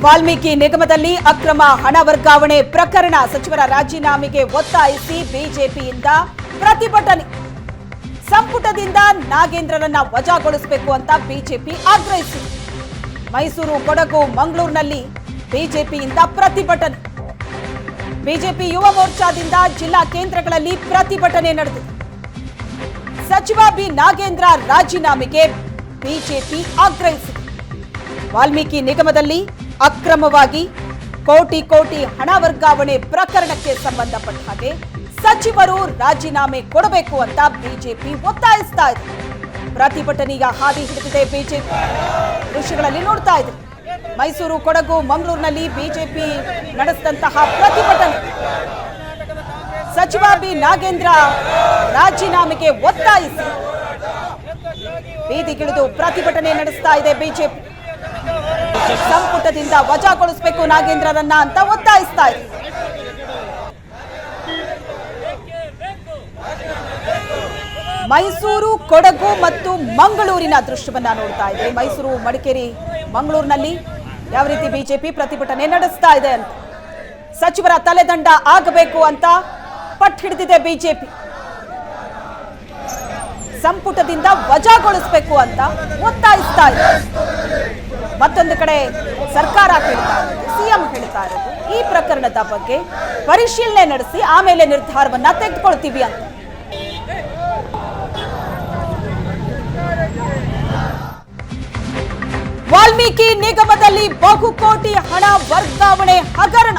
ವಾಲ್ಮೀಕಿ ನಿಗಮದಲ್ಲಿ ಅಕ್ರಮ ಹಣ ವರ್ಗಾವಣೆ ಪ್ರಕರಣ ಸಚಿವರ ರಾಜೀನಾಮೆಗೆ ಒತ್ತಾಯಿಸಿ ಬಿಜೆಪಿಯಿಂದ ಪ್ರತಿಭಟನೆ. ಸಂಪುಟದಿಂದ ನಾಗೇಂದ್ರರನ್ನ ವಜಾಗೊಳಿಸಬೇಕು ಅಂತ ಬಿಜೆಪಿ ಆಗ್ರಹಿಸಿದೆ. ಮೈಸೂರು, ಕೊಡಗು, ಮಂಗಳೂರಿನಲ್ಲಿ ಬಿಜೆಪಿಯಿಂದ ಪ್ರತಿಭಟನೆ. ಬಿಜೆಪಿ ಯುವ ಮೋರ್ಚಾದಿಂದ ಜಿಲ್ಲಾ ಕೇಂದ್ರಗಳಲ್ಲಿ ಪ್ರತಿಭಟನೆ ನಡೆದಿದೆ. ಸಚಿವ ಬಿ ನಾಗೇಂದ್ರ ರಾಜೀನಾಮೆಗೆ ಬಿಜೆಪಿ ಆಗ್ರಹಿಸಿದೆ. ವಾಲ್ಮೀಕಿ ನಿಗಮದಲ್ಲಿ ಅಕ್ರಮವಾಗಿ ಕೋಟಿ ಕೋಟಿ ಹಣ ವರ್ಗಾವಣೆ ಪ್ರಕರಣಕ್ಕೆ ಸಂಬಂಧಪಟ್ಟ ಹಾಗೆ ಸಚಿವರು ರಾಜೀನಾಮೆ ಕೊಡಬೇಕು ಅಂತ ಬಿಜೆಪಿ ಒತ್ತಾಯಿಸ್ತಾ ಇದೆ. ಪ್ರತಿಭಟನೆಯ ಹಾದಿ ಹಿಡಿದಿದೆ ಬಿಜೆಪಿ. ದೃಶ್ಯಗಳಲ್ಲಿ ನೋಡ್ತಾ ಇದೆ. ಮೈಸೂರು, ಕೊಡಗು, ಮಂಗಳೂರಿನಲ್ಲಿ ಬಿಜೆಪಿ ನಡೆಸಿದಂತಹ ಪ್ರತಿಭಟನೆ. ಸಚಿವ ಬಿ ನಾಗೇಂದ್ರ ರಾಜೀನಾಮೆಗೆ ಒತ್ತಾಯಿಸಿ ಬೀದಿಗಿಳಿದು ಪ್ರತಿಭಟನೆ ನಡೆಸ್ತಾ ಇದೆ ಬಿಜೆಪಿ. ಸಂಪುಟದಿಂದ ವಜಾಗೊಳಿಸಬೇಕು ನಾಗೇಂದ್ರರನ್ನ ಅಂತ ಒತ್ತಾಯಿಸ್ತಾ ಇದೆ. ಮೈಸೂರು, ಕೊಡಗು ಮತ್ತು ಮಂಗಳೂರಿನ ದೃಶ್ಯವನ್ನ ನೋಡ್ತಾ ಇದ್ರೆ ಮೈಸೂರು, ಮಡಿಕೇರಿ, ಮಂಗಳೂರಿನಲ್ಲಿ ಯಾವ ರೀತಿ ಬಿಜೆಪಿ ಪ್ರತಿಭಟನೆ ನಡೆಸ್ತಾ ಇದೆ ಅಂತ. ಸಚಿವರ ತಲೆದಂಡ ಆಗಬೇಕು ಅಂತ ಪಟ್ಟು ಹಿಡಿದಿದೆ ಬಿಜೆಪಿ. ಸಂಪುಟದಿಂದ ವಜಾಗೊಳಿಸಬೇಕು ಅಂತ ಒತ್ತಾಯಿಸ್ತಾ ಇದೆ. ಮತ್ತೊಂದು ಕಡೆ ಸರ್ಕಾರ ಹೇಳ್ತಾ ಇರೋದು, ಸಿಎಂ ಹೇಳ್ತಾ ಇರೋದು, ಈ ಪ್ರಕರಣದ ಬಗ್ಗೆ ಪರಿಶೀಲನೆ ನಡೆಸಿ ಆಮೇಲೆ ನಿರ್ಧಾರವನ್ನ ತೆಗೆದುಕೊಳ್ತೀವಿ ಅಂತ. ವಾಲ್ಮೀಕಿ ನಿಗಮದಲ್ಲಿ ಬಹುಕೋಟಿ ಹಣ ವರ್ಗಾವಣೆ ಹಗರಣ.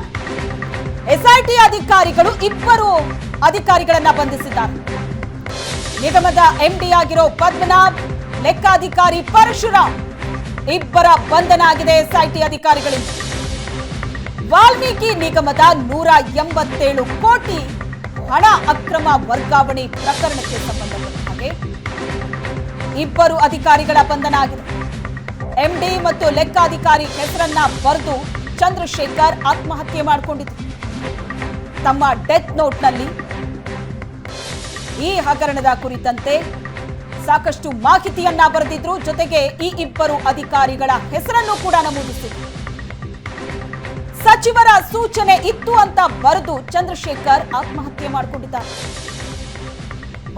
ಎಸ್ಐಟಿ ಅಧಿಕಾರಿಗಳು ಇಬ್ಬರು ಅಧಿಕಾರಿಗಳನ್ನ ಬಂಧಿಸಿದ್ದಾರೆ. ನಿಗಮದ ಎಂಡಿ ಆಗಿರೋ ಪದ್ಮನಾಭ್, ಲೆಕ್ಕಾಧಿಕಾರಿ ಪರಶುರಾಮ್ ಇಬ್ಬರ ಬಂಧನ ಆಗಿದೆ ಎಸ್ಐಟಿ ಅಧಿಕಾರಿಗಳಿಂದ. ವಾಲ್ಮೀಕಿ ನಿಗಮದ 187 ಕೋಟಿ ಹಣ ಅಕ್ರಮ ವರ್ಗಾವಣೆ ಪ್ರಕರಣಕ್ಕೆ ಸಂಬಂಧಪಟ್ಟ ಹಾಗೆ ಇಬ್ಬರು ಅಧಿಕಾರಿಗಳ ಬಂಧನ ಆಗಿದೆ. ಎಂಡಿ ಮತ್ತು ಲೆಕ್ಕಾಧಿಕಾರಿ ಹೆಸರನ್ನ ಬರೆದು ಚಂದ್ರಶೇಖರ್ ಆತ್ಮಹತ್ಯೆ ಮಾಡಿಕೊಂಡಿದ್ರು. ತಮ್ಮ ಡೆತ್ ನೋಟ್ನಲ್ಲಿ ಈ ಹಗರಣದ ಕುರಿತಂತೆ ಸಾಕಷ್ಟು ಮಾಹಿತಿಯನ್ನ ಬರೆದಿದ್ರು. ಜೊತೆಗೆ ಈ ಇಬ್ಬರು ಅಧಿಕಾರಿಗಳ ಹೆಸರನ್ನು ಕೂಡ ನಮೂದಿಸಿದ್ರು. ಸಚಿವರ ಸೂಚನೆ ಇತ್ತು ಅಂತ ಬರೆದು ಚಂದ್ರಶೇಖರ್ ಆತ್ಮಹತ್ಯೆ ಮಾಡಿಕೊಂಡಿದ್ದಾರೆ.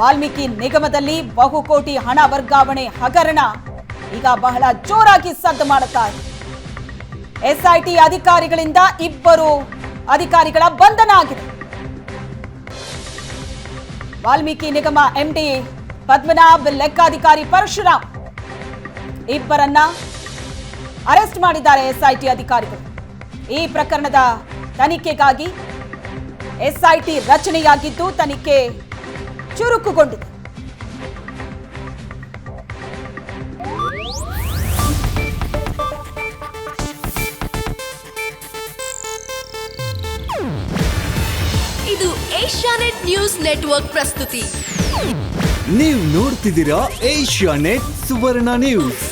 ವಾಲ್ಮೀಕಿ ನಿಗಮದಲ್ಲಿ ಬಹುಕೋಟಿ ಹಣ ವರ್ಗಾವಣೆ ಹಗರಣ ಈಗ ಬಹಳ ಜೋರಾಗಿ ಸದ್ದು ಮಾಡುತ್ತಾ ಇದೆ. ಎಸ್ಐಟಿ ಅಧಿಕಾರಿಗಳಿಂದ ಇಬ್ಬರು ಅಧಿಕಾರಿಗಳ ಬಂಧನ ಆಗಿದೆ. ವಾಲ್ಮೀಕಿ ನಿಗಮ ಎಂಡಿ ಪದ್ಮನಾಭ್, ಲೆಕ್ಕಾಧಿಕಾರಿ ಪರಶುರಾಮ್ ಇಬ್ಬರನ್ನ ಅರೆಸ್ಟ್ ಮಾಡಿದ್ದಾರೆ ಎಸ್ಐಟಿ ಅಧಿಕಾರಿಗಳು. ಈ ಪ್ರಕರಣದ ತನಿಖೆಗಾಗಿ ಎಸ್ಐಟಿ ರಚನೆಯಾಗಿದ್ದು ತನಿಖೆ ಚುರುಕುಗೊಂಡಿದೆ. ಇದು ಏಷ್ಯಾನೆಟ್ ನ್ಯೂಸ್ ನೆಟ್ವರ್ಕ್ ಪ್ರಸ್ತುತಿ. ನೀವು ನೋಡ್ತಿದ್ದೀರಾ ಏಷ್ಯಾನೆಟ್ ಸುವರ್ಣ ನ್ಯೂಸ್.